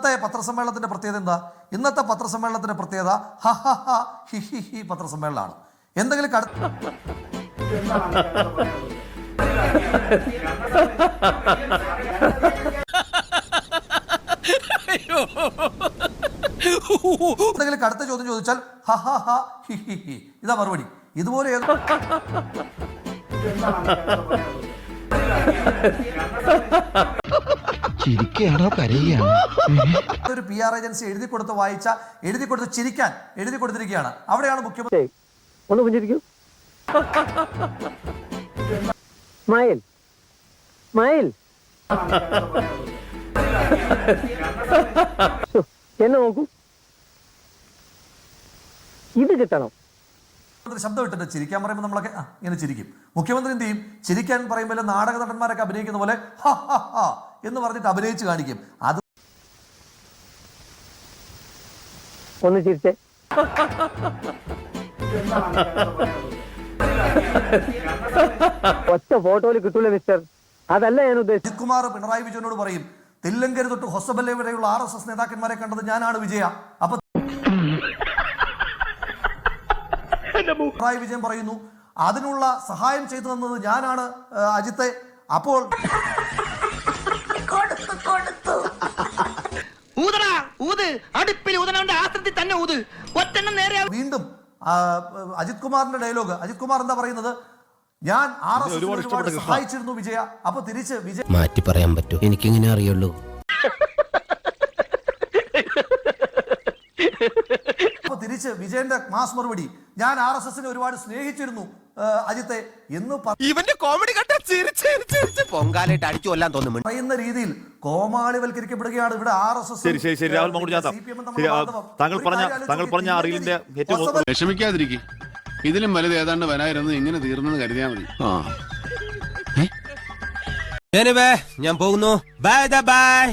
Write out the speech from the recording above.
ഇന്നത്തെ പത്രസമ്മേളനത്തിന്റെ പ്രത്യേകത എന്താ? ഇന്നത്തെ പത്രസമ്മേളനത്തിന്റെ പ്രത്യേകത ഹ ഹ ഹ ഹി ഹി ഹി പത്രസമ്മേളനമാണ്. എന്തെങ്കിലും എന്തെങ്കിലും കടുത്ത ചോദ്യം ചോദിച്ചാൽ ഹ ഹ ഹ ഹി ഹി ഹി ഇതാ മറുപടി. ഇതുപോലെ ഒരു PR ഏജൻസി എഴുതി കൊടുത്ത് ചിരിക്കാൻ എഴുതി കൊടുത്തിരിക്കുകയാണ്. അവിടെയാണ് മുഖ്യമന്ത്രി ഒന്ന് പുഞ്ചിരിക്കൂ. Smile smile. എന്നെ നോക്കൂ, ഇത് കിട്ടണം. ശബ്ദം ഇട്ടിട്ട് ചിരിക്കാൻ പറയുമ്പോൾ നമ്മളൊക്കെ ഇങ്ങനെ ചിരിക്കും. മുഖ്യമന്ത്രി എന്ത് ചെയ്യും? ചിരിക്കാൻ പറയുമ്പോൾ നാടക നടന്മാരൊക്കെ അഭിനയിക്കുന്ന പോലെ ഹ ഹ ഹ എന്ന് പറഞ്ഞിട്ട് അഭിനയിച്ച് കാണിക്കും. അത് ഒന്ന് ചിരിച്ചേ. ഒറ്റ ഫോട്ടോയിൽ കിട്ടൂല മിസ്റ്റർ, അതല്ല ഞാൻ ഉദ്ദേശിച്ചത്. അജിത് കുമാർ പിണറായി വിജയനോട് പറയും, തില്ലങ്കേരി തൊട്ട് ഹൊസബല്ലെ വരെയുള്ള RSS നേതാക്കന്മാരെ കണ്ടത് ഞാനാണ് വിജയ. അപ്പൊ പിണറായി വിജയൻ പറയുന്നു, അതിനുള്ള സഹായം ചെയ്തു തന്നത് ഞാനാണ് അജിത്തെ. അപ്പോൾ വീണ്ടും അജിത് കുമാറിന്റെ ഡയലോഗ്. അജിത് കുമാർ എന്താ പറയുന്നത്? ഞാൻ RSS സഹായിച്ചിരുന്നു വിജയ. അപ്പൊ തിരിച്ച് വിജയ മാറ്റി പറയാൻ പറ്റൂ, എനിക്കിങ്ങനെ അറിയുള്ളൂ. അപ്പൊ തിരിച്ച് വിജയന്റെ മാസ് മറുപടി, ഞാൻ RSSനെ ഒരുപാട് സ്നേഹിച്ചിരുന്നു അജിത്തെ എന്ന് പറയുന്ന രീതിയിൽ കോമാളിവൽക്കരിക്കപ്പെടുകയാണ് ഇവിടെ RSS. വിഷമിക്കാതിരിക്കും, ഇതിലും വലുത് ഏതാണ്ട് വരായിരുന്നു. ഇങ്ങനെ തീർന്നെന്ന് കരുതിയാൽ മതി. ഞാൻ പോകുന്നു. Bye bye.